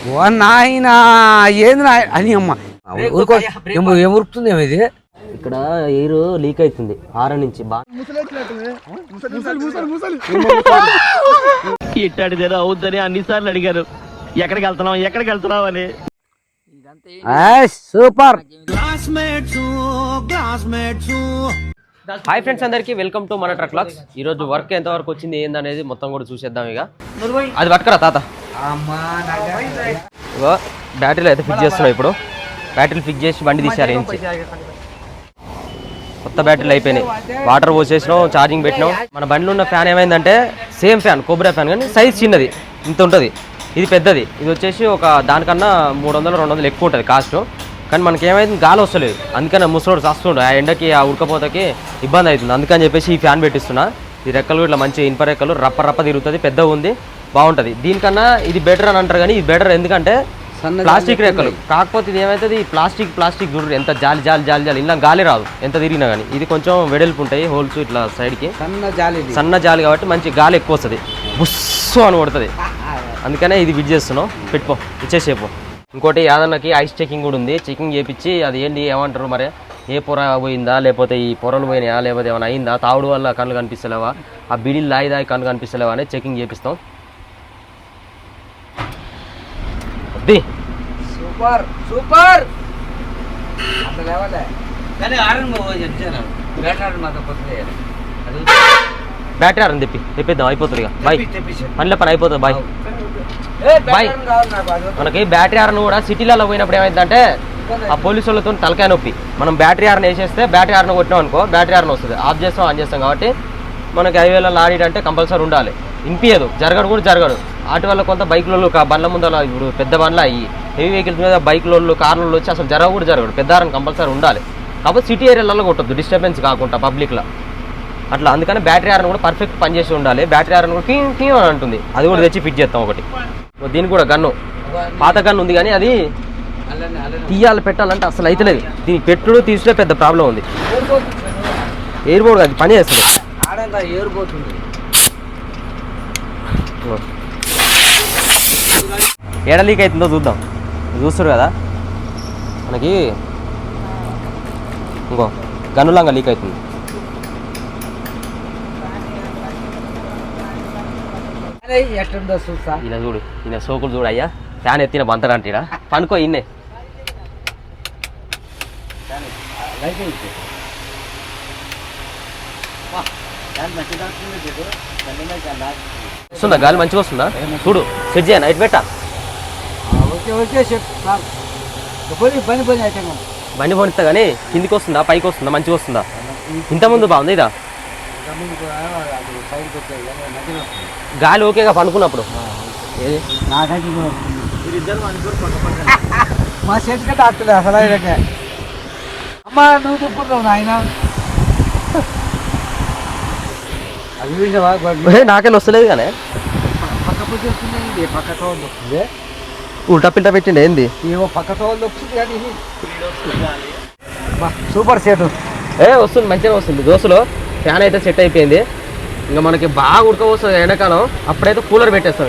ఓ నాయనా ఏంది నా అని అమ్మ ఏం ఉరుకుతుంది ఇది ఇక్కడ ఎయిర్ లీక్ అవుతుంది ఆర నుంచి ఇట్టాడిదేదో అవుద్దని అన్నిసార్లు అడిగారు ఎక్కడికి వెళ్తున్నావు అని. సూపర్. హాయ్ ఫ్రెండ్స్, అందరికి వెల్కమ్ టు మన ట్రక్ వ్లాగ్స్. ఈ రోజు వర్క్ ఎంత వరకు వచ్చింది ఏందనేది మొత్తం కూడా చూసేద్దాం. ఇక అది పట్టుకరా తాత. బ్యాటరీలు అయితే ఫిక్స్ చేస్తున్నాం. ఇప్పుడు బ్యాటరీలు ఫిక్స్ చేసి బండి తీసారు. కొత్త బ్యాటరీలు అయిపోయినాయి. వాటర్ పోసేసినాం, ఛార్జింగ్ పెట్టినాం. మన బండిలో ఉన్న ఫ్యాన్ ఏమైందంటే సేమ్ ఫ్యాన్, కోబ్రా ఫ్యాన్, కానీ సైజ్ చిన్నది, ఇంత ఉంటుంది. ఇది పెద్దది. ఇది వచ్చేసి ఒక దానికన్నా 300-200 ఎక్కువ ఉంటుంది కాస్ట్. కానీ మనకి ఏమైంది, గాలి వస్తలేదు. అందుకని ముసలోడు వస్తుండు. ఆ ఎండకి ఆ ఉడకపోతకి ఇబ్బంది అవుతుంది. అందుకని చెప్పేసి ఈ ఫ్యాన్ పెట్టిస్తున్నా. ఈ రెక్కలు ఇట్లా మంచి ఇనుప రెక్కలు, రప్ప తిరుగుతుంది, పెద్దగా ఉంది, బాగుంటుంది. దీనికన్నా ఇది బెటర్ అని అంటారు. కానీ ఇది బెటర్ ఎందుకంటే ప్లాస్టిక్ రెక్కలు. కాకపోతే ఇది ఏమవుతుంది, ప్లాస్టిక్ చూడరు ఎంత జాలి ఇలా గాలి రాదు ఎంత తిరిగినా. కానీ ఇది కొంచెం వెడల్పు ఉంటాయి హోల్స్ ఇట్లా సైడ్కి, సన్న జాలి కాబట్టి మంచి గాలి ఎక్కువ వస్తుంది, బుస్సు అని కొడుతుంది. అందుకనే ఇది విడ్ చేస్తున్నాం. పెట్టుకో, ఇచ్చేసేపు. ఇంకోటి యాదన్నకి ఐస్ చెకింగ్ కూడా ఉంది. చెకింగ్ చేయించి అది ఏంటి ఏమంటారు మరి, ఏ పొర పోయిందా, లేకపోతే ఈ పొరలు పోయినాయా, లేకపోతే ఏమైనా అయిందా, తావుడు వల్ల కళ్ళు కనిపిస్తలేవా, ఆ బిడిలు దాయి కళ్ళు కనిపిస్తలేవా అని చెకింగ్ చేపిస్తాం. Super super. బ్యాటరీ ఆరని తెప్పిద్దాం, అయిపోతుంది. ఇక బాయ్, పనిలో పని అయిపోతుంది. Bye bye. మనకి బ్యాటరీ ఆరను కూడా సిటీలలో పోయినప్పుడు ఏమైందంటే ఆ పోలీసు వాళ్ళతో తలకాయ నొప్పి. మనం బ్యాటరీ ఆరన్ వేసేస్తే బ్యాటరీ ఆరను కొట్టినాం అనుకో, బ్యాటరీ ఆరన్ వస్తుంది. ఆఫ్ చేస్తాం, ఆన్ చేస్తాం. కాబట్టి మనకి హైవేలో లారీ అంటే కంపల్సరీ ఉండాలి. ఇంపియదు, జరగడు. వాటి వల్ల కొంత బైక్లలో బండ్ల ముందర ఇప్పుడు పెద్ద బండ్లు అయ్యి హెవీ వెహికల్స్ మీద బైక్లలో కార్లలో వచ్చి అసలు జరగడు. పెద్ద ఆరన్ కంపల్సరీ ఉండాలి. కాకపోతే సిటీ ఏరియాలలో కొట్టద్దు, డిస్టర్బెన్స్ కాకుండా పబ్లిక్లో అట్లా. అందుకని బ్యాటరీ ఆరన్ కూడా పర్ఫెక్ట్ పనిచేసి ఉండాలి. బ్యాటరీ ఆరన్ కూడా టీ అని అంటుంది, అది కూడా తెచ్చి ఫిట్ చేస్తాం. ఒకటి దీనికి కూడా గన్ను, పాత గన్ను ఉంది కానీ అది తీయాలి పెట్టాలంటే అసలు అయితలేదు. దీనికి పెట్టుడు తీసుడే పెద్ద ప్రాబ్లం ఉంది. ఎయిర్పోర్ట్ అది పని చేస్తుంది. ఏడ లీక్ అవుతుందో చూద్దాం. చూస్తారు కదా మనకి, ఇంకో గన్నులాగా లీక్ అవుతుంది. ఈయన చూడు, ఈయన సోకులు చూడు. అయ్యా ఫ్యాన్ ఎత్తిన బంతడంటీడా, పనుకో ఇన్నే. వస్తుందా గాలి, మంచిగా వస్తుందా చూడు. సెట్ చేయనా, ఇటు పెట్టా. బండి పోనిస్తా కానీ కిందికి వస్తుందా పైకి వస్తుందా, మంచిగా వస్తుందా? ఇంతకుముందు బాగుంది. ఇదా గాలి ఓకేగా పనుకున్నప్పుడు. మా చేతికి తాకుతుంది అసలు. అమ్మా నువ్వు తిప్పుతున్నావు నాయన. నాకెళ్ళి వస్తలేదు కానీ ఉల్టా పిల్టా పెట్టిండే ఏంది, ఏమో పక్కతో వస్తుంది కానీ సూపర్ సెట్. వస్తుంది, మంచిగా వస్తుంది. దోశలో ఫ్యాన్ అయితే సెట్ అయిపోయింది. ఇంకా మనకి బాగా ఉడకపోస్తుంది ఎండాకాలం, అప్పుడైతే కూలర్ పెట్టేస్తాం.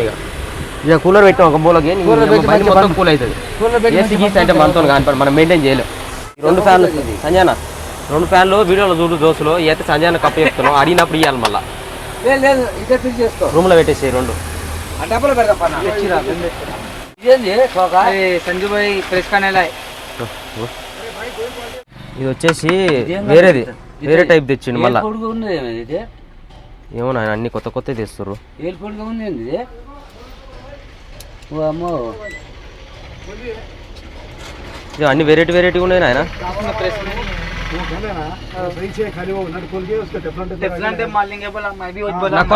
ఇక కూలర్ పెట్టాం ఒక మూలకి, మొత్తం కూల్ అవుతుంది. ఏసీ గీసి అంటే మనతో కానిపడి మనం మెయింటైన్ చేయలేం. 2 ఫ్యాన్లు సంజాన, 2 ఫ్యాన్లు వీడియోలో చూడు దోశలో. అయితే సంజాన కప్పు చెప్తున్నాం, అడిగినప్పుడు ఇవ్వాలి. మళ్ళీ రూమ్లో పెట్టేసి 2 సంజుబాయ్ ప్రెస్ కనేలా. ఇది వచ్చేసి వేరే టైప్ తెచ్చిండు మళ్ళీ. ఏమో నాయన, అన్ని కొత్త తెస్తారు. అన్ని వెరైటీ ఉన్నాయి నాయన.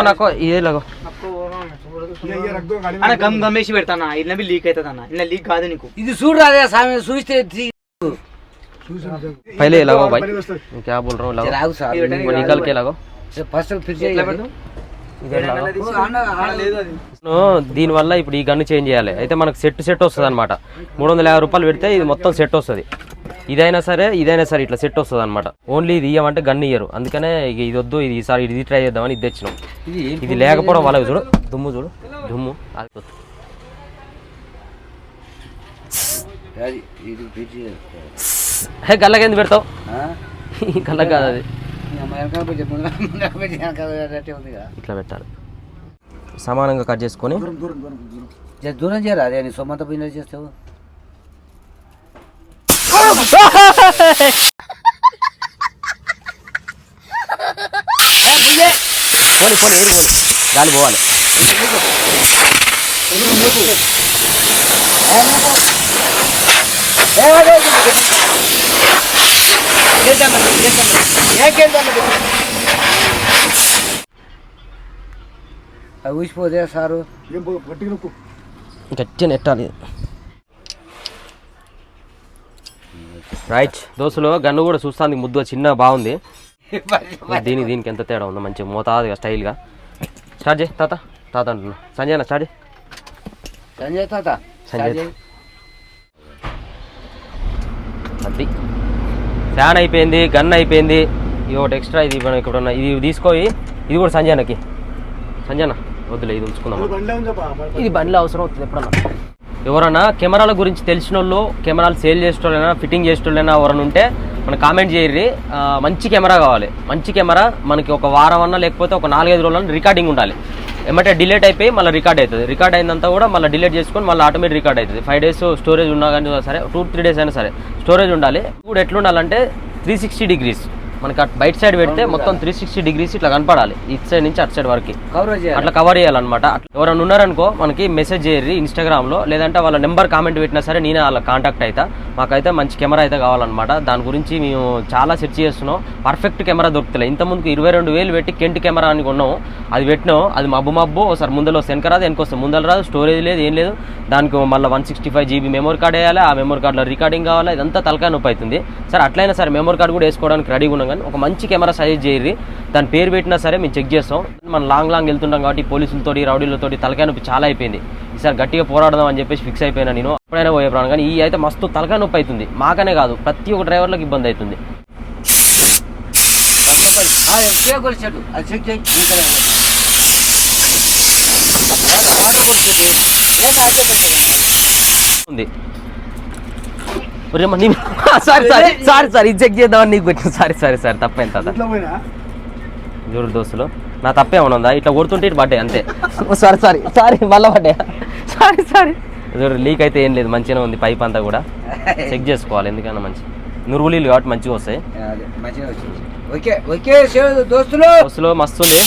నాకు ఇదే లాగో గమ్మేసి పెడతానా, ఇలా లీక్ అవుతుంది అన్న. ఇలా లీక్ కాదు నీకు. ఇది చూడు రాదే సామె, చూస్తే पहले लगाओ भाई, क्या बोल रहा हूँ लगाओ, निकल के लगाओ ఫస్ట్ ఫిట్ చేయాలి. దీనివల్ల ఇప్పుడు ఈ గన్ను చేంజ్ చేయాలి. అయితే మనకు సెట్ వస్తుంది అనమాట. 350 రూపాయలు పెడితే ఇది మొత్తం సెట్ వస్తుంది. ఇదైనా సరే ఇట్లా సెట్ వస్తుంది అనమాట. ఓన్లీ ఇది ఇవ్వమంటే గన్ను ఇయ్యరు. అందుకనే ఇది వద్దు, ఇది ఈసారి ఇది ట్రై చేద్దామని ఇది తెచ్చినాం. ఇది లేకపోవడం వల్ల చూడు దుమ్ము అది ఇది పిచ్చి హే గల్లకి ఎందుకు పెడతావు గల్లకి కాదు అది ఇట్లా పెట్టాలి సమానంగా కట్ చేసుకొని దూరం చేయరా అదే నీ సొమ్మంత బిజినెస్ చేస్తావు గాలి పోవాలి అవి ఊసిపోతే సారు గట్టిగా నెట్టాలి రైట్ దోశలో గన్ను కూడా చూస్తానికి ముద్దు చిన్న బాగుంది దీనికి ఎంత తేడా ఉందో మంచిగా మోతాదుగా స్టైల్గా స్టార్ట్ చేయి తాత తాత అంటున్నా సంజయ్ అన్న స్టార్ట్ చేయి సంజయ్ అది ఫ్యాన్ అయిపోయింది గన్ అయిపోయింది ఇది ఒకటి ఎక్స్ట్రా ఇది ఇక్కడ ఉన్న ఇది తీసుకోయి ఇది కూడా సంజయ్ అన్నకి సంజయ్ అన్న వద్దులే ఇది ఉంచుకుందాం ఇది బండిలో అవసరం అవుతుంది ఎప్పుడన్నా ఎవరన్నా కెమెరాల గురించి తెలిసిన వాళ్ళు కెమెరాలు సేల్ చేసేటోళ్ళైనా ఫిట్టింగ్ చేసేటోళ్ళైనా ఎవరైనా ఉంటే మనకు కామెంట్ చేయర్రి మంచి కెమెరా కావాలి మంచి కెమెరా మనకి ఒక వారం అన్నా లేకపోతే ఒక 4-5 రోజులన్నా రికార్డింగ్ ఉండాలి ఏమంటే డిలీట్ అయిపోయి మళ్ళీ రికార్డ్ అవుతుంది రికార్డ్ అయినంతా కూడా మళ్ళీ డిలీట్ చేసుకొని మళ్ళీ ఆటోమేటిక్ రికార్డ్ అవుతుంది 5 days స్టోరేజ్ ఉన్నా కానీ సరే 2-3 days అయినా సరే స్టోరేజ్ ఉండాలి ఇప్పుడు ఎట్లా ఉండాలంటే 360 degrees మనకి బయట సైడ్ పెడితే మొత్తం 360 degrees ఇట్లా కనపడాలి ఇటు సైడ్ నుంచి అటు సైడ్ వరకు అట్లా కవర్ చేయాలన్నమాట ఎవరైనా ఉన్నారనుకో మనకి మెసేజ్ చేయర్రి ఇన్స్టాగ్రామ్లో లేదంటే వాళ్ళ నెంబర్ కామెంట్ పెట్టినా సరే నేనే వాళ్ళ కాంటాక్ట్ అవుతా మాకైతే మంచి కెమెరా అయితే కావాలన్నమాట దాని గురించి మేము చాలా సెర్చ్ చేస్తున్నాం పర్ఫెక్ట్ కెమెరా దొరుకుతలే ఇంతకుముందుకు 22,000 పెట్టి కెంట్ కెమెరా అని కొన్నాము అది పెట్టినాం అది మబ్బు ఒకసారి ముందర వెనక రాదు వెనకొస్తే ముందర రాదు స్టోరేజ్ లేదు ఏం లేదు దానికి మళ్ళీ 165 GB మెమరీ కార్డ్ వేయాలి ఆ మెమరీ కార్డులో రికార్డింగ్ కావాలి ఇదంతా తలకాయ నొప్పి అవుతుంది సరే అట్లయినా సరే మెమరీ కార్డు కూడా వేసుకోవడానికి రెడీగా ఉన్నాం కానీ ఒక మంచి కెమెరా సజెస్ట్ చేయర్రి దాని పేరు పెట్టినా సరే మేము చెక్ చేస్తాం మనం లాంగ్ వెళ్తుంటాం కాబట్టి పోలీసులతోటి రౌడీలతోటి తలకాయ నొప్పి చాలా అయిపోయింది ఈసారి గట్టిగా పోరాడదాం అని చెప్పేసి ఫిక్స్ అయిపోయినా నేను ఎప్పుడైనా పోయే ప్రాణం కానీ ఈ అయితే మస్తు తలకాయ నొప్పి అవుతుంది మాకనే కాదు ప్రతి ఒక్క డ్రైవర్లకు ఇబ్బంది అవుతుంది ఉంది సారీ ఇది చెక్ చేద్దామని నీకు వచ్చింది సారీ తప్పైంది తాత జోరు దోస్తులు నా తప్పేమన్నా ఉందా ఇట్లా కొడుతుంటే ఇటు పడ్డాయి అంతే సారీ మళ్ళీ పడ్డాయి సారీ జోరు లీక్ అయితే ఏం లేదు మంచిగానే ఉంది పైప్ అంతా కూడా చెక్ చేసుకోవాలి ఎందుకన్నా మంచి నురుగులీలు కాబట్టి మంచిగా వస్తాయి దోస్తులు మస్తు ఉంది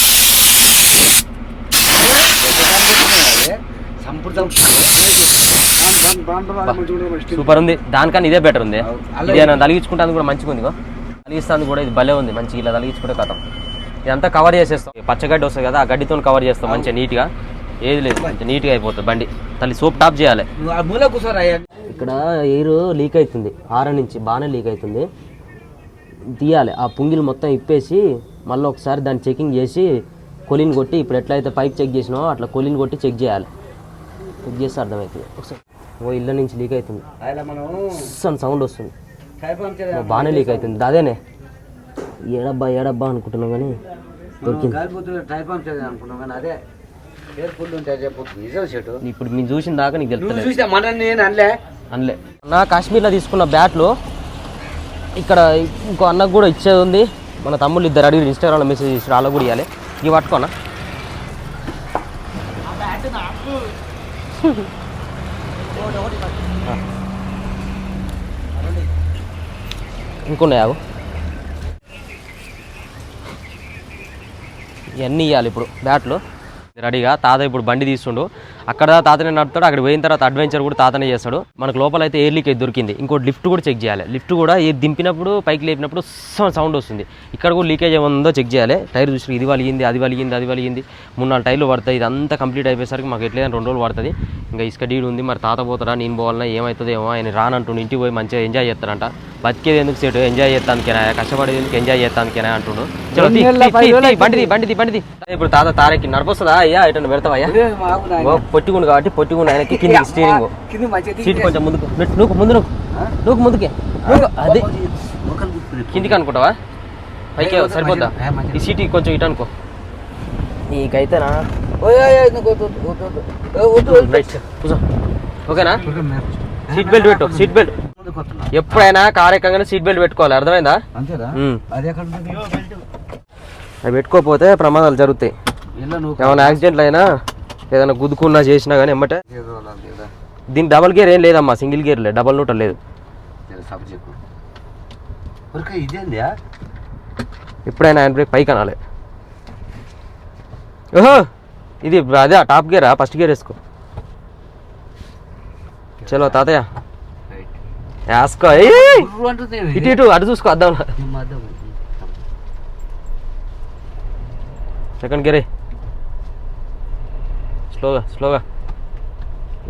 సూపర్ ఉంది దానికన్నా ఇదే బెటర్ ఉంది ఇది తలిగించుకుంటాను కూడా మంచిగా ఉంది తలిగిస్తాను కూడా ఇది భలే ఉంది మంచి ఇలా తలిగించుకుంటే కథం ఇదంతా కవర్ చేసేస్తాం పచ్చగడ్డి వస్తుంది కదా ఆ గడ్డితో కవర్ చేస్తాం మంచిగా నీట్గా ఏది లేదు మంచిగా నీట్గా అయిపోతుంది బండి తల్లి సోప్ టాప్ చేయాలి ఇక్కడ ఎయిర్ లీక్ అవుతుంది హారన్ నుంచి బాగానే లీక్ అవుతుంది తీయాలి ఆ పుంగిలు మొత్తం ఇప్పేసి మళ్ళీ ఒకసారి దాన్ని చెకింగ్ చేసి కొలిని కొట్టి ఇప్పుడు ఎట్లయితే పైప్ చెక్ చేసినావో అట్లా కొలిని కొట్టి చెక్ చేయాలి చెక్ చేస్తే అర్థమవుతుంది ఒకసారి ఇళ్ళ నుంచి లీక్ అవుతుంది సౌండ్ వస్తుంది బాగానే లీక్ అవుతుంది అదేనే ఏడబ్బా అనుకుంటున్నాం కానీ దొరికింది ఇప్పుడు మీరు చూసిన దాకా నీకు తెలుస్తుంది అనలే నా కాశ్మీర్లో తీసుకున్న బ్యాట్లు ఇక్కడ ఇంకో అన్నకు కూడా ఇచ్చేది ఉంది మన తమ్ముళ్ళు ఇద్దరు అడిగి ఇన్స్టాగ్రామ్లో మెసేజ్ చేసి వాళ్ళకు కూడా ఇవ్వాలి ఇవి పట్టుకోనా ఇంకున్నాయా ఇవన్నీ ఇవ్వాలి ఇప్పుడు బ్యాట్లు రెడీగా తాత ఇప్పుడు బండి తీస్తుండు అక్కడ తాతనే నడుపుతాడు అక్కడ పోయిన తర్వాత అడ్వెంచర్ కూడా తాతనే చేస్తాడు మనకు లోపల అయితే ఎయిర్ లీకేజ్ దొరికింది ఇంకోటి లిఫ్ట్ కూడా చెక్ చేయాలి లిఫ్ట్ కూడా ఏది దింపినప్పుడు పైకి లేపినప్పుడు సౌండ్ వస్తుంది ఇక్కడ కూడా లీకేజ్ ఏముందో చెక్ చేయాలి టైర్ చూసి ఇది వలిగింది అది వలిగింది 3-4 టైర్లు పడతాయి ఇదంతా కంప్లీట్ అయిపోయేసరికి మాకు ఎట్లేదని 2 రోజులు పడుతుంది ఇంకా ఇసుక డీడ్ ఉంది మరి తాత పోతారా నేను పోవాలన్నా ఏమవుతుందో ఏమో ఆయన రానంటుండు ఇంటికి పోయి మంచిగా ఎంజాయ్ చేస్తారంట బతికేది ఎందుకు సేటు ఎంజాయ్ చేస్తానికేనా కష్టపడేది ఎందుకు ఎంజాయ్ చేస్తానికేనా అంటుండు బండిది ఇప్పుడు తాత తారెక్కి నడిపొస్తుందా అయ్యా ఎటు పెడతావయ్యా పొట్టిగుండు కాబట్టి పొట్టిగుండు ఆయనకి కింద స్టీరింగ్ సీట్ కొంచెం ముందుకు ముందుకే అది కిందికి అనుకుంటావా పైకి సరిపోద్దా ఈ సీట్ కొంచెం ఇటు అనుకో నీకైతేనా ఓకేనా సీట్ బెల్ట్ పెట్టు, సీట్ బెల్ట్. ఎప్పుడైనా కార్ ఎక్కగానే సీట్ బెల్ట్ పెట్టుకోవాలి, అర్థమైందా? అది పెట్టుకోకపోతే ప్రమాదాలు జరుగుతాయి. ఏమైనా యాక్సిడెంట్లు అయినా ఏదైనా గుద్దుకున్నా చేసినా కానీ ఎమ్మటే. దీనికి డబల్ గేర్ ఏం లేదమ్మా, సింగిల్ గేర్ లేదు, డబల్ న్యూట్రల్ లేదు. ఎప్పుడైనా హ్యాండ్ బ్రేక్ పైకి అనాలి. ఓహో ఇది అదే టాప్ గేరా, ఫస్ట్ గేర్ వేసుకో. చలో తాతయ్య వేసుకో. ఇటు ఇటు అటు చూసుకో అద్దాం. సెకండ్ గేరే స్లోగా స్లోగా,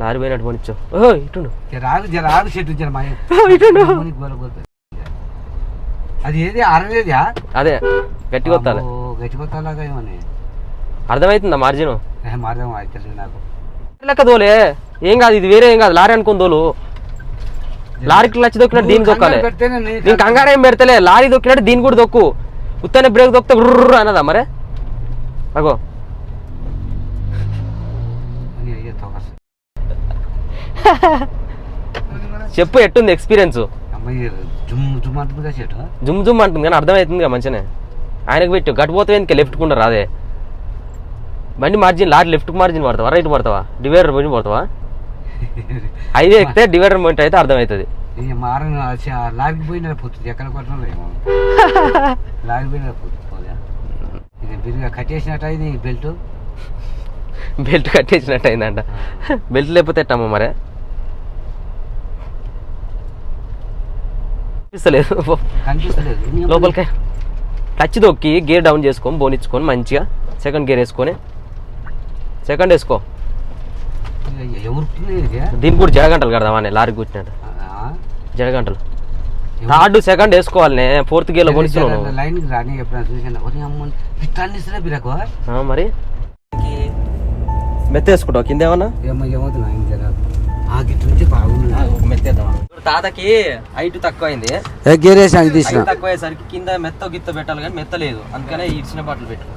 లారీ పోయినట్టు పోనిచ్చు. ఓహో ఇటు అది ఏది అరలేదా? అదే గట్టి కొత్తాలి. అర్థమవుతుందా మార్జిన్? నాకు లెక్క తోలే ఏం కాదు, ఇది వేరే ఏం కాదు, లారీ అనుకుని తోలు. లారీకి లచ్చి దొక్కినట్టు దీన్ని దొక్కాలి. నేను కంగారు ఏం పెడతలే, లారీ దొక్కినట్టు దీన్ని కూడా దొక్కు. ఉత్తనే బ్రేక్ దొక్కితే గుర్ర అన్నదా మరే. అగో చెప్పు ఎట్టుంది ఎక్స్పీరియన్స్? జుమ్ జుమ్ అంటుంది కానీ అర్థమవుతుంది కదా మంచిగానే. ఆయనకు పెట్టు గట్టిపోతే ఎందుకు లెఫ్ట్ కుండా రాదే బండి. మార్జిన్ లారీ లెఫ్ట్ మార్జిన్ పడతావా రైట్ పడతావా డివైడర్ పోయి పడతావా? హైవే ఎక్కితే డివైడర్ పాయింట్ అయితే అర్థమవుతుంది. లారీకి పోయిన పోతుంది, ఎక్కడ కొట్టడం లారీ పోయిన పోతుంది. కట్టేసినట్టు అయింది బెల్ట్. బెల్ట్ కట్టేసినట్టు అయిందంట. బెల్ట్ లేకపోతే ఎట్టమ్మా మరే? కనిపిస్తలేదు లోపలికి. టచ్ దొక్కి గేర్ డౌన్ చేసుకొని బోనిచ్చుకొని మంచిగా సెకండ్ గేర్ వేసుకొని సెకండ్ వేసుకో. దీనికి కూడా జడగంటలు కడదామా లారీ కూర్చున్నాడు. జడగంటలు థర్డ్ సెకండ్ వేసుకోవాలి. ఫోర్త్ గేర్ లో కొనిస్తున్నాను మరి. మెత్త వేసుకుంటావు కింద ఏమన్నా? తాతకి హైట్ తక్కువ అయింది, తక్కువ అయ్యేసరికి కింద మెత్త గిత్త పెట్టాలి కానీ మెత్త లేదు, అందుకనే ఇచ్చిన బట్టలు పెట్టుకో.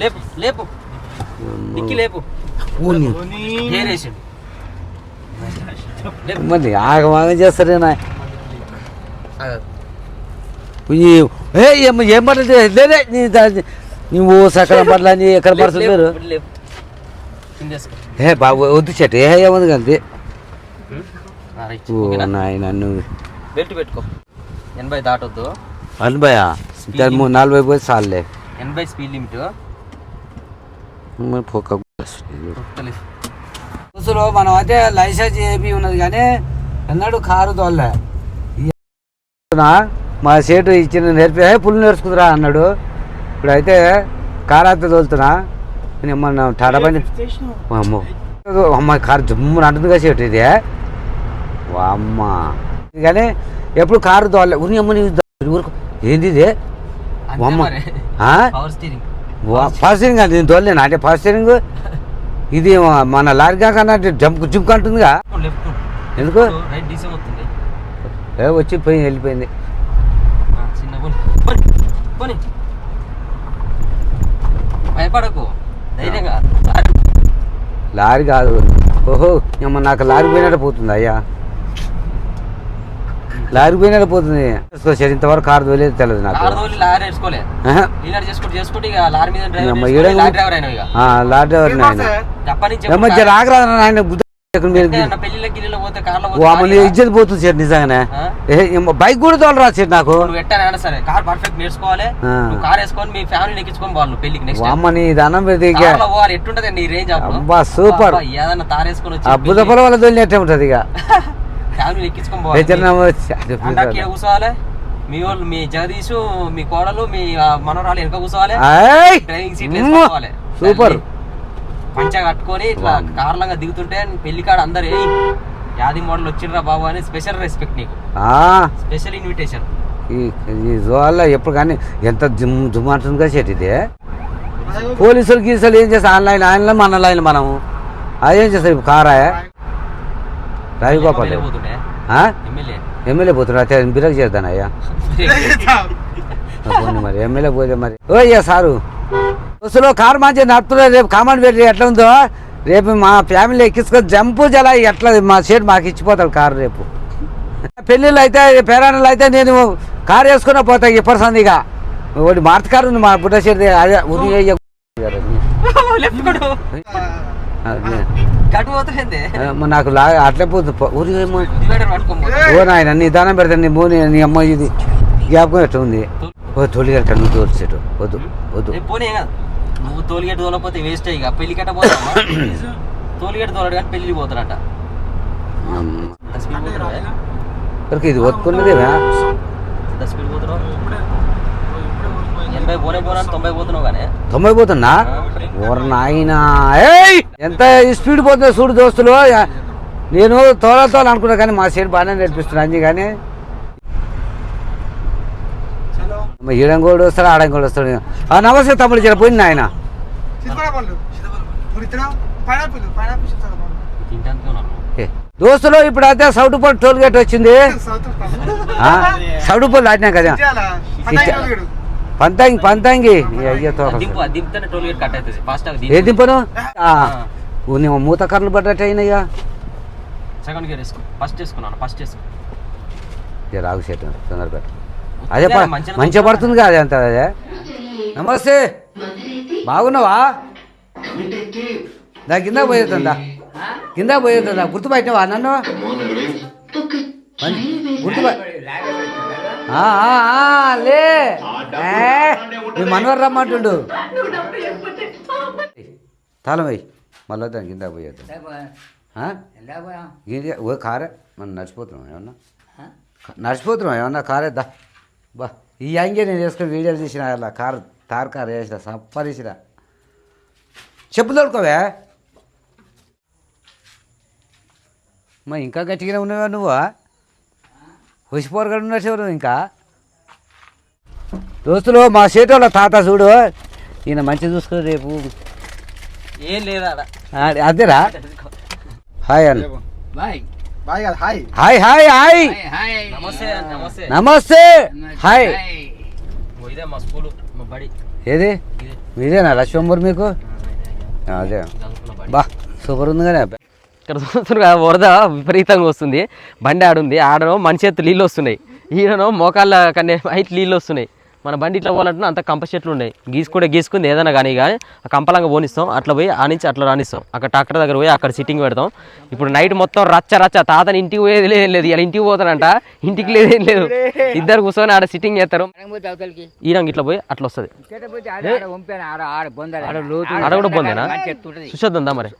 లేపు లేపు డిక్కి లేపు. మళ్ళీ ఆగమాగం చేస్తారేనా? ఏం పడలేదు నువ్వు సకల పట్ల ఎక్కడ పడుతున్నారు. ఏ బాబు వద్దు చెట్టు ఏముంది కంది నాయన. నువ్వు బెల్ట్ పెట్టుకో. 80 దాటొద్దు. 40 పోయి చాలులే. 80 స్పీడ్ లిమిట్. మనం అయితే లైసెన్స్ ఏపీ ఉన్నది కానీ ఎన్నాడు కారు తోలే. మా సేటు ఇచ్చిన నేర్పి పుల్లు నేర్చుకుందిరా అన్నాడు. ఇప్పుడైతే కారు అయితే తోలుతున్నా. ఏమన్నా టాటా బండి అమ్మో అమ్మ కారు జమ్మున అంటుంది కదా సేటు ఇది. అమ్మ కానీ ఎప్పుడు కారు తోలే. ఉని అమ్మ ఊరుకు ఏంది ఇది? అమ్మ ఫస్ట్ స్టీరింగ్ అంటే నేను తోలేను అంటే ఫస్ట్ స్టీరింగ్ ఇది మన లారీ కాకన్నా జంప్ అంటుందిగా. ఎందుకు వచ్చి పోయి వెళ్ళిపోయింది. లారీ కాదు. ఓహో ఏమో నాకు లారీ పోయినట్టు పోతుంది అయ్యా, లారీ పోయినట్టు పోతుంది. ఇంతవరకు కారు తోలేదు తెలియదు నాకు. లారీ డ్రైవర్ ఆగరాదు ఆయన ఇజ్జత్ పోతుంది సార్ నిజంగానే. బైక్ కూడా తోలరా సార్ నాకు. అమ్మని దండం పెడితే సూపర్ అద్భుత పొలం వల్ల తోలినట్టే ఉంటది. ఇక కూర్చోవాలి మీ వాళ్ళు, మీ జగదీషు, మీ కోడలు, మీ మనవరాలు వెనక కూర్చోవాలి. డ్రైవింగ్ సీట్ వేసుకోవాలి. సూపర్ పంచ కట్టుకొని ఇట్లా కార్లంగా దిగుతుంటే పెళ్లి కాడ అందరు యాది మోడల్ వచ్చిర్రా బాబు అని స్పెషల్ రెస్పెక్ట్ నీకు, స్పెషల్ ఇన్విటేషన్. ఈ జోల్లో ఎప్పుడు కానీ ఎంత జుమ్ అంటుందిగా సెట్ ఇది. పోలీసులు గీసులు ఏం చేస్తారు? ఆన్లైన్లో మన లైన్ మనం అదేం చేస్తారు? ఇప్పుడు కారా రాజగోపాల్ ఎమ్మెల్యే పోతున్నా బిరక్ చేద్దాను అయ్యా. మరి ఎమ్మెల్యే పోతే మరి ఓ అయ్యా సారు బస్సులో కారు మంచిగా నడుపుతున్నారు. రేపు కామెంట్ పెట్టి ఎట్లా ఉందో రేపు మా ఫ్యామిలీ ఎక్కించుకొని జంపు జల ఎట్లా మా షేట్ మాకు ఇచ్చిపోతాడు కారు రేపు. పెళ్ళిళ్ళు అయితే పేరాణాలు అయితే నేను కారు వేసుకునే పోతా ఇప్పుడు సందిగా ఒకటి మార్చి కారు ఉంది మా బుడ్డ షేట్ అదే నాకు అట్లే పోతుంది ఓ నాయన నీ దానం పెడతాను నీ మోని నీ అమ్మాయి ఇది జ్ఞాపకం ఎట్లా ఉంది. ఓ తొలిగట్ట నువ్వు తోల్చేటు వద్దు వద్దు. నువ్వు తోలిగట్టు తోలకపోతే వేస్ట్ ఇక పెళ్లి కట్ట పోతా తోలిగట్టు తోలడు కానీ పెళ్లి పోతారట. ఇది ఒత్తుకున్నదేనా 80 పోనా 90 పోతున్నావు కానీ 90 పోతున్నా ఓర నాయనా. ఎంత స్పీడ్ పోతుందో చూడు దోస్తులు. నేను తోలతోలు అనుకున్నా కానీ మా సైడ్ బాగానే నేర్పిస్తున్నా అంజీ. కానీ ఈడంగోడు వస్తాడు ఆడంగోడు వస్తాడు. నమస్తే తమ్ముడు జర పోయింది ఆయన. దోస్తులు ఇప్పుడు అయితే సౌటుపల్లి టోల్ గేట్ వచ్చింది. సౌటుపల్లి దాటినా కదా పంతంగి ఏ దింపను మూత కర్రలు పడ్డట్టు అయినాయ్యా. రాగు సేటు తొందరగా అదే మంచిగా పడుతుంది కదా అంత. అదే నమస్తే బాగున్నావా? దా కింద పోయేస్తుందా గుర్తుపట్టినావా నన్ను? లే మీ మనవరు రమ్మంటుండు. తాళం వేయి మళ్ళీ దాని కింద పోయేద్దాం. ఓ కారే మనం నడిచిపోతున్నాం ఏమన్నా కారేద్దా బా. ఈ యాంగే నేను వేసుకొని వీడియోలు తీసిన అలా కారు కారు వేసిన సప్ప తీసిన. చెప్పు తోడుకోవే మా ఇంకా గట్టిగానే ఉన్నావా నువ్వు? హుషిపోరగా ఉన్నట్టు ఇంకా. దోస్తులు మా సేటోళ్ళ తాత చూడు ఈయన మంచిగా చూసుకో రేపు ఏం లేదా అదేరా. హాయ్ అన్న హాయ్ హాయ్ హాయ్ నమస్తే హాయ్. ఏది మీదేనా లక్ష్మీంబర్ మీకు? అదే బా సూపర్ ఉంది కానీ ఇక్కడ చూస్తున్నారు వరద విపరీతంగా వస్తుంది. బండి ఆడుంది ఆడనో మనిషి ఎత్తు నీళ్ళు వస్తున్నాయి, ఈడనో మోకాళ్ళ కన్నా హైట్ నీళ్ళు వస్తున్నాయి. మన బండి ఇట్లా పోవాలంటే అంత కంప చెట్లు ఉన్నాయి. గీసుకుంది ఏదైనా కానీ ఆ కంపలంగా పోనిస్తాం. అట్లా పోయి ఆ నుంచి అట్లా రానిస్తాం. అక్కడ ట్రాక్టర్ దగ్గర పోయి అక్కడ సిట్టింగ్ పెడతాం. ఇప్పుడు నైట్ మొత్తం రచ్చ తాతని ఇంటికి పోయేది లేదేం లేదు. ఇలా ఇంటికి పోతానంట ఇంటికి లేదేం లేదు. ఇద్దరు కూర్చొని ఆడ సిట్టింగ్ చేస్తారు. ఈయన ఇట్లా పోయి అట్లా వస్తుంది. ఆడ కూడా పొందేనా చూసొద్దా మరి?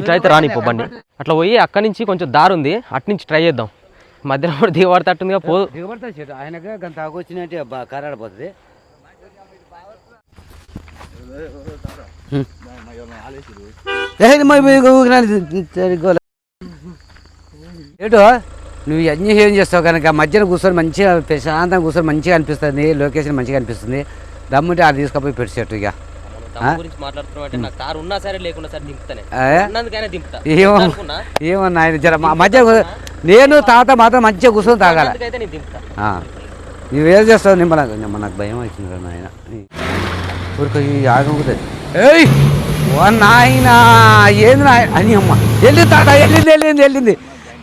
ఇట్లా అయితే రానిపో బండి. అట్లా పోయి అక్కడి నుంచి కొంచెం దారి ఉంది అటు నుంచి ట్రై చేద్దాం. మధ్యలో కూడా దిగబడతట్టుందిగా పోదు. ఆయనగా గంత ఆగొచ్చినట్టే కారాడిపోతుంది. ఏటో నువ్వు అన్నీ ఏం చేస్తావు కనుక మధ్యన కూర్చొని మంచిగా ప్రశాంతంగా కూర్చొని మంచిగా అనిపిస్తుంది. లొకేషన్ మంచిగా అనిపిస్తుంది. దమ్ముంటే ఆడ తీసుకపోయి పెట్టేట్టు. ఇక ఏమన్నా ఆయన జర మధ్య నేను తాత మాత్రం మంచిగా కూర్చొని తాగాల. నువ్వేం చేస్తావు నిమ్మ నాకు భయం వచ్చింది నాయన. ఊరికి ఆగముతుంది. ఏయ్ ఓ నాయన ఏంది నాయన అని అమ్మ వెళ్ళింది తాత వెళ్ళింది.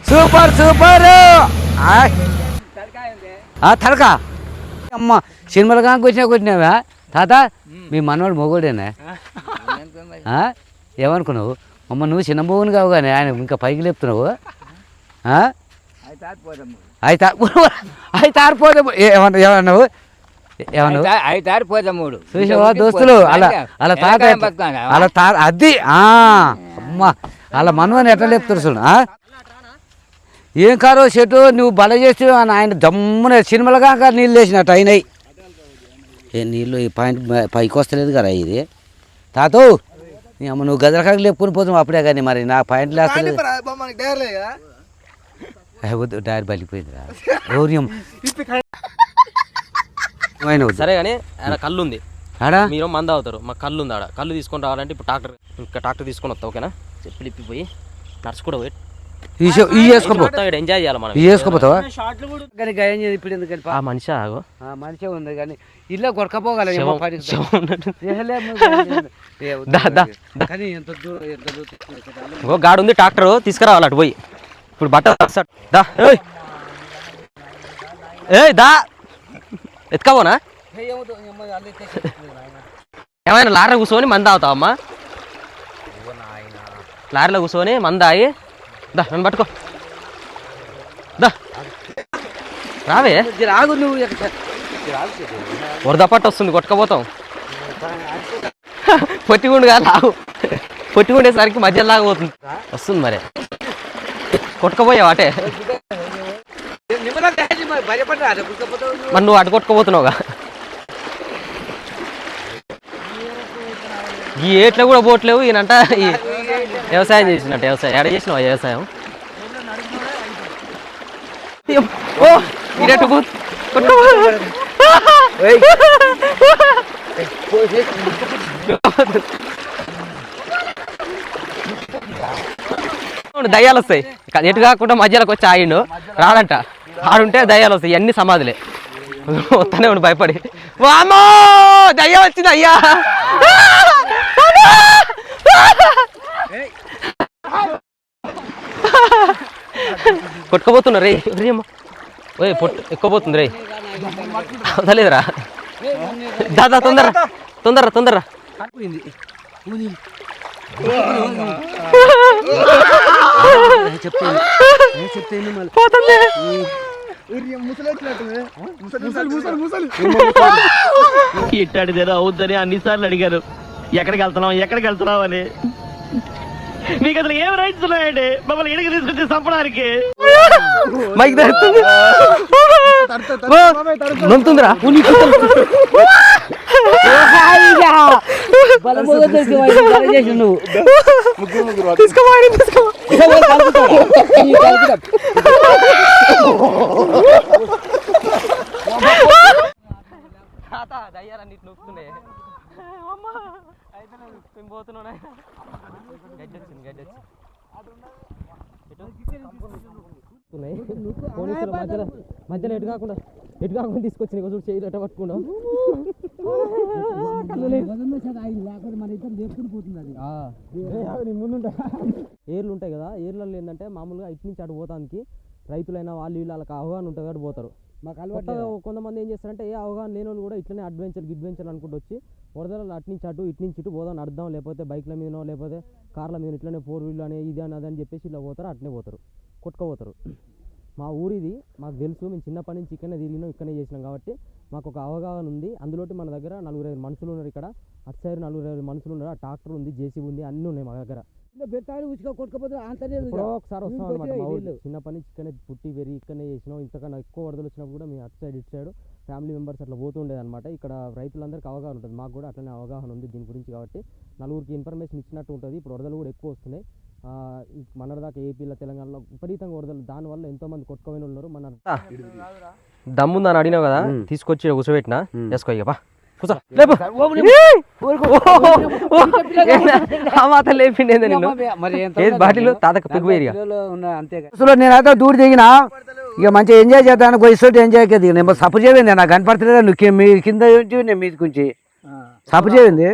సూపర్ తడక అమ్మ సినిమాలు కాక కొట్టినావా తాత? మీ మనవాడు మొగోడేనా? ఏమనుకున్నావు అమ్మ? నువ్వు చిన్న బోగుని కావు కానీ ఆయన ఇంకా పైకి లేపుతున్నావు. అవి తారిపోతే ఏమన్నావు? చూసావా దోస్తులు అలా తాత అది అమ్మ అలా మనవని ఎట్లా లేపుతారు చూడు. ఏం కారో చెట్టు నువ్వు బల చేస్తే ఆయన దమ్మున సినిమాలు కాక నీళ్ళు వేసినట్టు అయినాయి. నీళ్ళు ఈ పాయింట్ పైకి వస్తలేదు కదా ఇది తాతో. అమ్మ నువ్వు గదరకాడికి లేపుకొని పోతావు అప్పుడే కానీ మరి నా పాయింట్ లేస్తలేదు. వద్దు డైర్ బలిపోయిందిరా. సరే కానీ ఆయన కళ్ళు ఉంది ఆడ, మీరు మంద అవుతారు. మాకు కళ్ళు ఉంది ఆడ. కళ్ళు తీసుకొని రావాలంటే ఇప్పుడు ట్రాక్టర్ తీసుకొని వస్తావు. ఓకేనా? చెప్పి ఇప్పిపోయి నడుచుకుంటూ పోయి ఈ వేసుకోపో ఎంజాయ్ చేయాలి మనం. ఈ వేసుకోపోతావా కానీ ఏం చేయాలి ఇప్పుడు ఎందుకంటే ఆ మనిషి ఆగో మనిషే ఉంది కానీ ఇల్లు కొరకపోగల కానీ ఎంత దూరం గాడు ఉంది ట్రాక్టర్ తీసుకురావాలి అటు పోయి ఇప్పుడు బట్ట దా ఏయ్ దా ఎత్తుకపోనా ఏమైనా లారీలో కూర్చొని మంద తాగుతావమ్మా లారీలో కూర్చొని మంద ఆగి దా నన్ను పట్టుకో దా రావే రాగు నువ్వు వరద పట్టు వస్తుంది కొట్టుకపోతాం పొట్టిగుండు కాదు లాగు పొట్టిగుండేసరికి మధ్యలో లాగా పోతుంది వస్తుంది మరి కొట్టుకపోయావు అటే మరి నువ్వు అటు కొట్టుకోపోతున్నావుగా ఈ ఏట్లో కూడా పోట్లేవు ఈయనంట ఈ వ్యవసాయం చేసినట్టు వ్యవసాయం ఎడ చేసినావా వ్యవసాయం ఓ ఇటు దయ్యాలు వస్తాయి ఎటు కాకుండా మధ్యలోకి వచ్చి ఆగిండు రాడంట ఆడుంటే దయ్యాలు వస్తాయి అన్ని సమాధులే వస్తానే ఉండి భయపడి వామ్మో దయ్యం వచ్చింది అయ్యా కొట్టుకోబోతున్నా రే అమ్మ ఓయ్ ఎక్కువపోతుంది రే అవతలేదురా దాదా తొందరరా ఇట్టాడిదేదో అవుద్దని అన్నిసార్లు అడిగారు ఎక్కడికి వెళ్తున్నావు అని. మీకు అసలు ఏం రైట్స్ ఉన్నాయండి మమ్మల్ని ఇడికి తీసుకొచ్చి చంపడానికి? మైక్ నొంతుందిరా దయ్యాలన్నిటి నొక్కుతున్నాయి పోతున్నా పోలీసులు మధ్యలో ఎటు కాకుండా తీసుకొచ్చి చూడు చేయి ఎట పట్టుకున్నావు ఏర్లు ఉంటాయి కదా ఏర్లలో ఏంటంటే మామూలుగా ఇటు నుంచి అటు పోతానికి రైతులైనా వాళ్ళు వీళ్ళకి అవగాహన ఉంటుంది కాబట్టి పోతారు. కొంతమంది ఏం చేస్తారంటే ఏ అవగాహన లేని వాళ్ళు కూడా ఇట్లనే అడ్వెంచర్ అనుకుంటూ వచ్చి వరదలలో అటు నుంచి ఇటు పోదాం నడుద్దాం లేకపోతే బైక్ల మీదనో లేకపోతే కార్ల మీద ఇట్లనే 4 వీల్ అని ఇది అని అదని చెప్పేసి ఇలా పోతారు అట్నే పోతారు కొట్టుకోపోతారు. మా ఊరిది మాకు తెలుసు, మేము చిన్నప్పటి నుంచి ఇక్కడనే తిరిగినాం ఇక్కడనే చేసినాం కాబట్టి మాకు ఒక అవగాహన ఉంది. అందులోటి మన దగ్గర 4-5 మనుషులు ఉన్నారు, ఇక్కడ అటు సైడ్ 4-5 మనుషులు ఉన్నారు, ఆ ట్రాక్టర్ ఉంది, జేసీబీ ఉంది, అన్నీ ఉన్నాయి మా దగ్గర. ఒకసారి వస్తాం అనమాట మా ఊళ్ళు. చిన్నప్పటి నుంచి ఇక్కడనే పుట్టి పెరిగి ఇక్కడనే చేసినాం. ఇంతకన్నా ఎక్కువ వరదలు వచ్చినప్పుడు కూడా మేము అటు సైడ్ ఇటు సైడ్ ఫ్యామిలీ మెంబర్స్ అట్లా పోతుండేది అనమాట. ఇక్కడ రైతులందరికీ అవగాహన ఉంటుంది, మాకు కూడా అట్లనే అవగాహన ఉంది దీని గురించి కాబట్టి నలుగురికి ఇన్ఫర్మేషన్ ఇచ్చినట్టు ఉంటుంది. ఇప్పుడు వరదలు కూడా ఎక్కువ వస్తున్నాయి మనదాకా ఏపీలో తెలంగాణలో విపరీతంగా వరదలు, దానివల్ల ఎంతోమంది కొట్టుకోని ఉన్నారు. మన దమ్ముందని అడిగినావు కదా, తీసుకొచ్చి కూర్చోబెట్టినా వేసుకో ఇక నేనైతే దూరం దిగినా ఇక మంచిగా ఎంజాయ్ చేద్దాను వయసు ఎంజాయ్ దిగిన సప్పు చేయండి నాకు కనపడుతుంది నువ్వు మీ కింద నేను మీద కొంచెం సప్పు చేయండి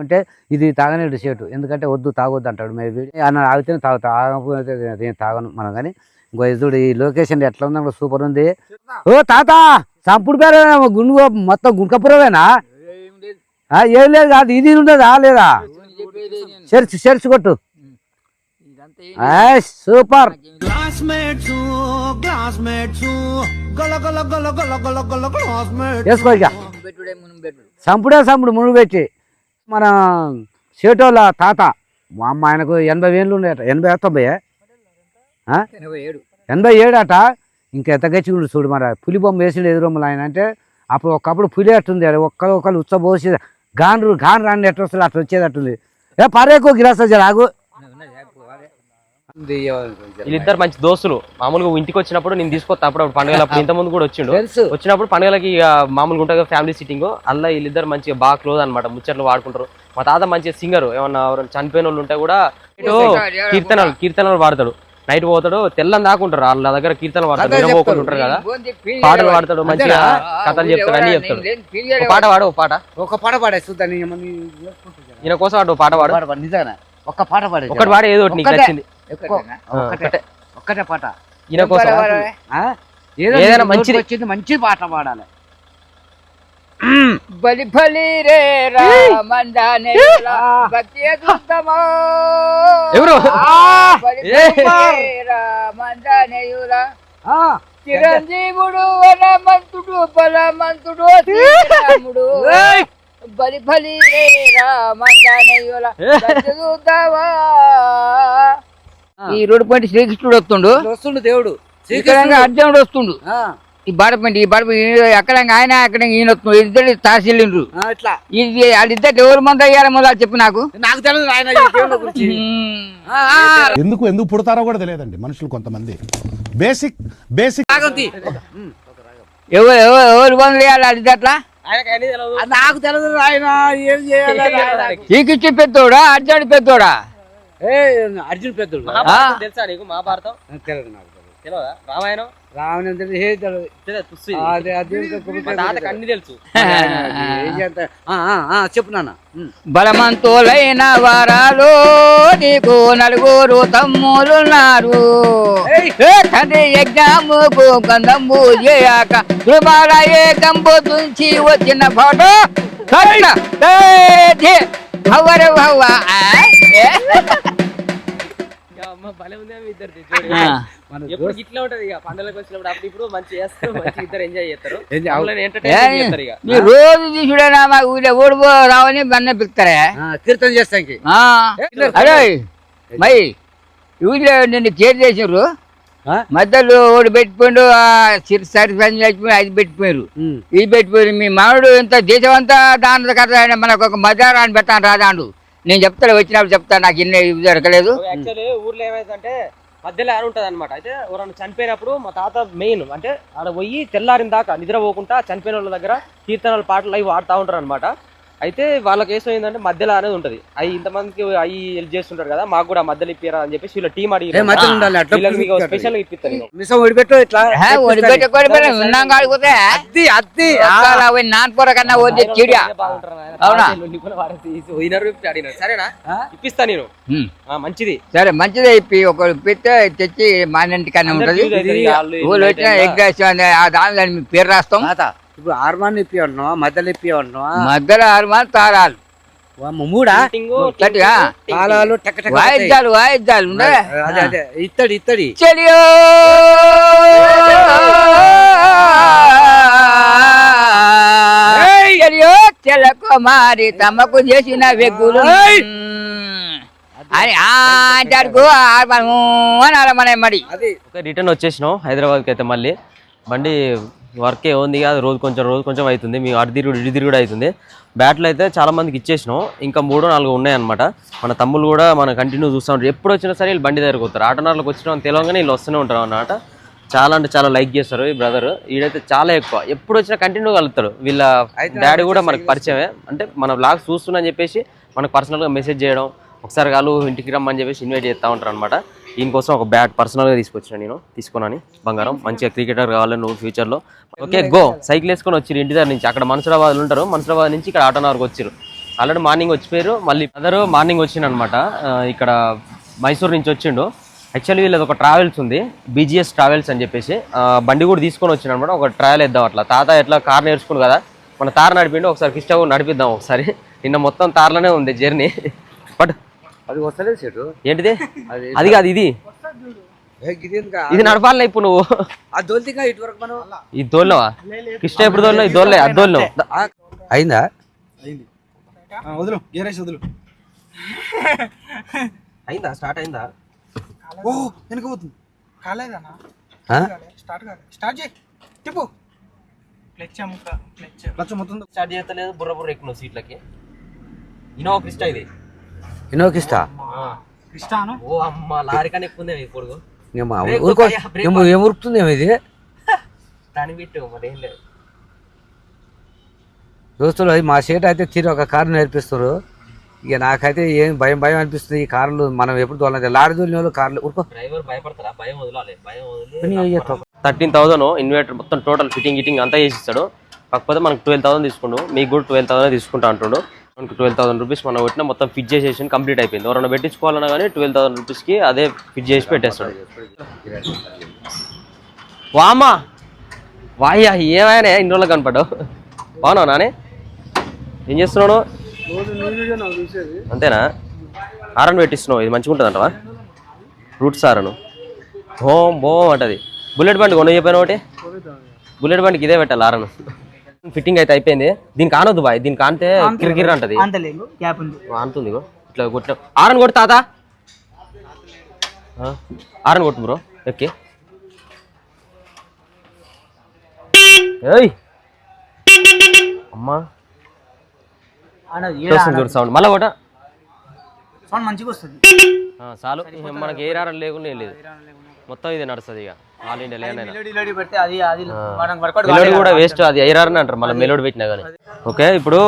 అంటే ఇది తాగనేడు షేటు ఎందుకంటే వద్దు తాగొద్దు అంటాడు మేబీ అన్న ఆగితేనే తాగుతా ఆగకపోతే నేను తాగను మనం కానీ ఇంకో చూడు ఈ లొకేషన్ ఎట్లా ఉందో సూపర్ ఉంది. ఓ తాత సంపుడు పేరు గుండు మొత్తం గుండకపురమేనా? ఏం లేదు కాదు ఇది ఉండదా లేదా చర్చ్ కొట్టు సూపర్ వేసుకో ఇక సంపుడు మునుగు పెట్టి మన చేటోళ్ళ తాత అమ్మ ఆయనకు 80 ఏళ్ళు ఉన్నాయట 87 అట ఇంకా ఎంత గచ్చిగుండు చూడు మరి పులి బొమ్మ వేసిండు ఎదురొమ్మలు ఆయన అంటే అప్పుడు ఒకప్పుడు పులి అట్టుంది ఒకళ్ళు ఉచ్చబోసి గాను రాని ఎట్లా వస్తుంది అట్లా వచ్చేది అట్టుంది పరేకో గిలాస రాగు. వీళ్ళిద్దరు మంచి దోస్తులు. మామూలుగా ఇంటికి వచ్చినప్పుడు నేను తీసుకొస్తా అప్పుడు పండుగలప్పుడు ఇంత ముందు కూడా వచ్చినప్పుడు పండుగలకి మామూలుగా ఉంటుంది ఫ్యామిలీ సిట్టింగ్ అలా వీళ్ళిద్దరు మంచిగా బాగా క్లోజ్ అనమాట, ముచ్చట్లు వాడుకుంటారు. మా తాత మంచి సింగర్, ఏమన్నా ఎవరైనా చనిపోయిన వాళ్ళు ఉంటే కూడా ఇటు కీర్తనలు పాడతాడు. నైట్ పోతాడు, తెల్లని దాకా ఉంటారు వాళ్ళ దగ్గర కీర్తనలు పాడతాడు. నిలబోకుండా ఉంటారు కదా, పాటలు పాడతాడు, మంచిగా కథలు చెప్తాడు, అన్ని చెప్తాడు. ఒక పాట పాడు, ఒక పాట పాడే చూద్దాం. ఈయన కోసం అటు పాట పాడు. నిజంగా ఒక్క పాట పాడే, ఒకటి పాడే, ఏదో ఒకటి నీకు నచ్చింది ఒక్కటే పాట ఈయన కోసం. ఏదైనా మంచిది వచ్చింది, మంచి పాట పాడాలి. బలి బలి రే రామందానే ఎవరు రామందానేయురా చిరంజీవుడు వనమంతుడు బలమంతుడు శ్రీరాముడు బలి బలి రే రామందానేయురా చూద్దావా. ఈ రోడ్డు పంటి శ్రీకృష్ణుడు వస్తుండు, దేవుడు శ్రీకృష్ణుడు అర్జునుడు వస్తుండు. ఈ బాడపండి ఎక్కడ ఆయన ఎక్కడ ఈయన వస్తుంది, ఇద్దరు తాసిల్లిండ్రు. ఇట్లా ఇది వాళ్ళిద్దరు ఎవరు మంది అయ్యారో మొదలు చెప్పు నాకు తెలియదు ఆయన దేవుళ్ళ గురించి. ఎందుకు పుడతారో కూడా తెలియదండి మనుషులు కొంతమంది. బేసిక్ ఎవరు బంధులు వేయాలి వాళ్ళిద్దరు అట్లా నాకు తెలియదు ఆయన ఏం చేయాలి. శ్రీకృష్ణ పెద్దోడా అర్జునుడు పెద్దోడా? అర్జున్ పెద్దోడు. తెలుసా నీకు మహాభారతం? తెలియదు నాకు. తెలియదా? రామాయణం రావణ అన్ని తెలుసు. చెప్పు నాన్న. బలమంతులైన వారాలు నీకు నలుగురు తమ్ములున్నారు. తండ్రి యజ్ఞముకు గంధము చేయక ధృమాలయే గంబు తుంచి వచ్చిన ఫోటో భవరు భవ ఎప్పుడు ఇట్లా ఉంటది ఇక పండుగలకు వచ్చినప్పుడు. అప్పుడు ఇప్పుడు మంచి చేస్తారు, మంచి ఇద్దరు ఎంజాయ్ చేస్తారు. రోజు తీసుడైనా మాకు ఊళ్ళో ఓడిపో రావని బన్న పిలుస్తారా, కీర్తన చేస్తానికి. అరే మరి ఊళ్ళో నిన్ను కేర్ చేసినారు, మధ్యలో ఓడి పెట్టిపోయిండు, సరిపని చచ్చిపోయి అది పెట్టిపోయారు, ఇది పెట్టిపోయారు. మీ మామిడు ఇంత దేశం అంతా దాని కథ మనకు ఒక మధ్యాహ్నాన్ని పెట్టాను రాదాండు. నేను చెప్తాను, వచ్చినప్పుడు చెప్తాను, నాకు ఇన్ని దొరకలేదు. యాక్చువల్లీ ఊర్లో ఏమైందంటే మధ్యలో ఆడ ఉంటుంది అనమాట. అయితే ఎవరైనా చనిపోయినప్పుడు మా తాత మెయిన్ అంటే ఆడ పోయి తెల్లారిన దాకా నిద్రపోకుండా చనిపోయిన వాళ్ళ దగ్గర కీర్తనలు పాటలు అవి వాడుతూ ఉంటారు అనమాట. అయితే వాళ్ళకి ఏమైందంటే మధ్యలో అనేది ఉంటుంది. అవి ఇంతమందికి అవి హెల్ప్ చేస్తుంటారు కదా, మాకు కూడా మధ్యలో ఇప్పారా అని చెప్పేసి వీళ్ళ టీం అడిగి స్పెషల్ ఇప్పిస్తారు. నాన్పూర కన్నా సరేనా? ఇప్పిస్తా నేను, మంచిది. సరే మంచిదే ఇప్పి ఒక ఇప్పిస్తే తెచ్చి మా ఇంటికన్నా ఉంటుంది. ఊళ్ళో వచ్చిన దాని మీ పేరు రాస్తాం. ఇప్పుడు ఆర్మాన్ ఇప్పి ఉన్నావా, మధ్యలో ఇప్పి ఉన్నావా? మధ్యలో ఆర్మాన్ తారాలు మూడా తాళాలు వాయిద్యాలు వాయిద్యాలు ఇత్తడి చెలియో తెలకుమారి తమకు చేసిన వెగ్గులు అని మరి రిటర్న్ వచ్చేసినాం హైదరాబాద్కి. అయితే మళ్ళీ బండి వర్క్ ఉంది కాదు, రోజు కొంచెం అవుతుంది. మేము అటు తిరుగుడు కూడా అవుతుంది. బ్యాట్లు అయితే చాలా మందికి ఇచ్చేసినాం, ఇంకా 3-4 ఉన్నాయన్నమాట. మన తమ్ముళ్ళు కూడా మనం కంటిన్యూ చూస్తూ ఉంటారు. ఎప్పుడు వచ్చినా సరే వీళ్ళు బండి దగ్గరకు వస్తారు. ఆటోనార్లకు వచ్చినా తెలియగానే వీళ్ళు వస్తూనే ఉంటారు అన్నమాట. చాలా అంటే చాలా లైక్ చేస్తారు ఈ బ్రదర్. వీడైతే చాలా ఎక్కువ, ఎప్పుడు వచ్చినా కంటిన్యూ కలుగుతారు. వీళ్ళ డాడీ కూడా మనకు పరిచయమే, అంటే మన బ్లాగ్ చూస్తున్నా అని చెప్పేసి మనకు పర్సనల్గా మెసేజ్ చేయడం, ఒకసారి కాలు ఇంటికి రమ్మని చెప్పేసి ఇన్వైట్ చేస్తూ ఉంటారు అనమాట. దీనికోసం ఒక బ్యాట్ పర్సనల్గా తీసుకొచ్చిన నేను, తీసుకున్నాను. బంగారం మంచిగా క్రికెటర్ కావాలి నువ్వు ఫ్యూచర్లో. Okay go. సైకిల్ వేసుకొని వచ్చారు ఇంటి దగ్గర నుంచి. అక్కడ మన్సూరాబాద్లో ఉంటారు, మన్సూరాబాద్ నుంచి ఇక్కడ ఆటోనగర్కి వచ్చారు. ఆల్రెడీ మార్నింగ్ వచ్చిపోయారు. మళ్ళీ అదరు మార్నింగ్ వచ్చిండు అనమాట. ఇక్కడ మైసూర్ నుంచి వచ్చిండు. యాక్చువల్లీ వీళ్ళది ఒక ట్రావెల్స్ ఉంది, బీజీఎస్ ట్రావెల్స్ అని చెప్పేసి. బండి కూడా తీసుకొని వచ్చిండు అనమాట. ఒక ట్రయల్ వేద్దాం అట్లా. తాత ఎట్లా కార్ నేర్చుకుని కదా, మన తార్ నడిపిండు, ఒకసారి కిష్టా నడిపిద్దాం ఒకసారి. నిన్న మొత్తం తార్లోనే ఉంది జర్నీ. బట్ అది వస్తలేదు సెట్. ఏంటిది? అది కాదు, ఇది నడపాలి ఇప్పుడు నువ్వు. ఇటువరకు మనం ఇది తోలినవా? కిష్ట ఎప్పుడు తోలినావు? ఇది తోలే, అది తోలినావు. అయిందా? అయిందా? స్టార్ట్ అయిందా? స్టార్ట్ చేస్తలేదు. బుర్ర ఎక్కువ సీట్లకి. ఇన్నోవా క్రిస్టా ఇది. Innova Crysta? ఓ అమ్మ, లారీ కన్నా ఎక్కువ ఉంది ఇప్పుడు. ఏం ఉరుకుతుంది ఇది? దాన్ని పెట్టు మరి ఏం లేదు. దోస్తులు మా సేట అయితే తీరు ఒక కారు నేర్పిస్తారు. ఇక నాకైతే ఏం భయం భయం అనిపిస్తుంది. ఈ కార్లు మనం ఎప్పుడు తోలలేదు, లారీ తోలిన వాళ్ళు కార్లు ఊరుకో. డ్రైవర్ భయపడతారా? భయం వదలాలి, భయం వదిలి 13,000 ఇన్వర్టర్ మొత్తం టోటల్ ఫిట్టింగ్ గిట్టింగ్ అంతా చేసి ఇస్తాడు. కాకపోతే మనకు 12,000 తీసుకుండు, మీకు కూడా 12,000 తీసుకుంటా అంటుండు. మనకు 12,000 రూపీస్ మనం పెట్టిన మొత్తం ఫిట్ చేసేసి కంప్లీట్ అయిపోయింది. ఎవరైనా పెట్టించుకోవాలన్నా కానీ 12,000 రూపీస్కి అదే ఫిట్ చేసి పెట్టేస్తాడు. వామ్మా వాయ్యా ఏమైనా ఇన్ని రోజులు కనపడ్డావు. బాగున్నావు నానే? ఏం చేస్తున్నావు? అంతేనా? హారన్ పెట్టిస్తున్నావు, ఇది మంచిగా ఉంటుంది అంటవా? రూట్స్ హారను హోమ్ బోమ్ అంటది. బుల్లెట్ బండి కొను చెప్పాను ఒకటి, బుల్లెట్ బండికి ఇదే పెట్టాలి హారన్. ఫిట్టింగ్ అయితే అయిపోయింది. దీనికి ఆనొద్దు బాయ్, దీనికి ఆనితే కిరికిరి అంటది. ఆనుతుంది ఇట్లా కొట్టిన. హారన్ కొట్టు తాత, హారన్ కొట్టు బ్రో. ఓకే అమ్మా సౌండ్ మళ్ళా కూడా మంచిగా వస్తుంది చాలు. మనకి ఏ రారం లేకుండా ఏం లేదు, మొత్తం ఇది నడుస్తుంది. ఇక ఆల్ ఇండియా మెలోడీ కూడా వేస్ట్, అది ఐరారని అంటారు మళ్ళీ మెలోడీ పెట్టినా కానీ. ఓకే ఇప్పుడు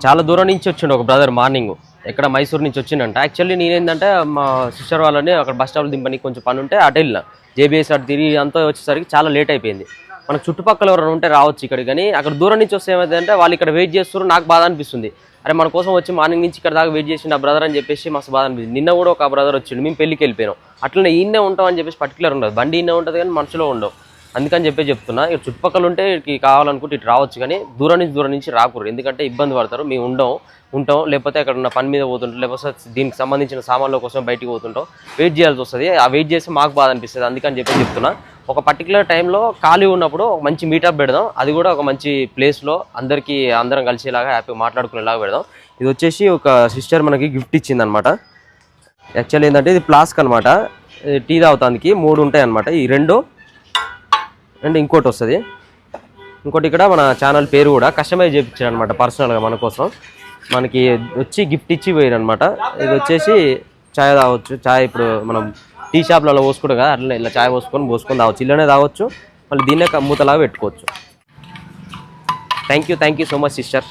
చాలా దూరం నుంచి వచ్చిండు ఒక బ్రదర్ మార్నింగ్, ఎక్కడ మైసూర్ నుంచి వచ్చిండంట. యాక్చువల్లీ నేనేంటంటే మా సిస్టర్ వాళ్ళని అక్కడ బస్ స్టాప్లో దింపడానికి కొంచెం పని ఉంటే అటు వెళ్ళిన, జేబీఎస్ అటు తిరిగి అంతా వచ్చేసరికి చాలా లేట్ అయిపోయింది. మనకు చుట్టుపక్కల ఎవరైనా ఉంటే రావచ్చు ఇక్కడ, కానీ అక్కడ దూరం నుంచి వస్తే ఏమైందంటే వాళ్ళు ఇక్కడ వెయిట్ చేస్తారు. నాకు బాధ అనిపిస్తుంది, అరే మన కోసం వచ్చి మార్నింగ్ నుంచి ఇక్కడ దాకా వెయిట్ చేసి నా బ్రదర్ అని చెప్పేసి మస్తు బాధ అనిపిస్తుంది. నిన్న కూడా ఒక బ్రదర్ వచ్చిండు, మేము పెళ్ళికి వెళ్ళిపోయాం. అట్లనే ఈయనే ఉంటాం అని చెప్పేసి పర్టికులర్ ఉండదు, బండి ఈయనే ఉంటుంది కానీ మనుషులో ఉండవు. అందుకని చెప్పి చెప్తున్నా, ఇక్కడ చుట్టుపక్కల ఉంటే ఇక్కడికి కావాలనుకుంటే ఇటు రావచ్చు, కానీ దూరం నుంచి రాకూడదు. ఎందుకంటే ఇబ్బంది పడతారు. మేము ఉంటాం లేకపోతే అక్కడ ఉన్న పని మీద పోతుంటాం, లేకపోతే దీనికి సంబంధించిన సామాన్ల కోసం బయటికి పోతుంటాం, వెయిట్ చేయాల్సి వస్తుంది. ఆ వెయిట్ చేసి మాకు బాధ అనిపిస్తుంది. అందుకని చెప్పి చెప్తున్నా, ఒక పర్టికులర్ టైంలో ఖాళీ ఉన్నప్పుడు ఒక మంచి మీటప్ పెడదాం, అది కూడా ఒక మంచి ప్లేస్లో అందరం కలిసేలాగా హ్యాపీగా మాట్లాడుకునేలాగా పెడదాం. ఇది వచ్చేసి ఒక సిస్టర్ మనకి గిఫ్ట్ ఇచ్చింది అనమాట. యాక్చువల్లీ ఏంటంటే ఇది ఫ్లాస్క్ అనమాట, టీ తాగుతానికి 3 ఉంటాయి అనమాట. ఈ 2 అండ్ ఇంకోటి వస్తుంది. ఇంకోటి ఇక్కడ మన ఛానల్ పేరు కూడా కస్టమైజ్ చేయించాడు అనమాట పర్సనల్గా మన కోసం. మనకి వచ్చి గిఫ్ట్ ఇచ్చి పోయారు అనమాట. ఇది వచ్చేసి చాయ్ తాగొచ్చు. చాయ్ ఇప్పుడు మనం టీ షాప్లలో పోసుకుంటాం కదా, అట్లా ఇలా చాయ్ పోసుకొని తాగొచ్చు. ఇల్లునే తాగొచ్చు, మళ్ళీ దీన్నే మూతలాగా పెట్టుకోవచ్చు. Thank you so much sister.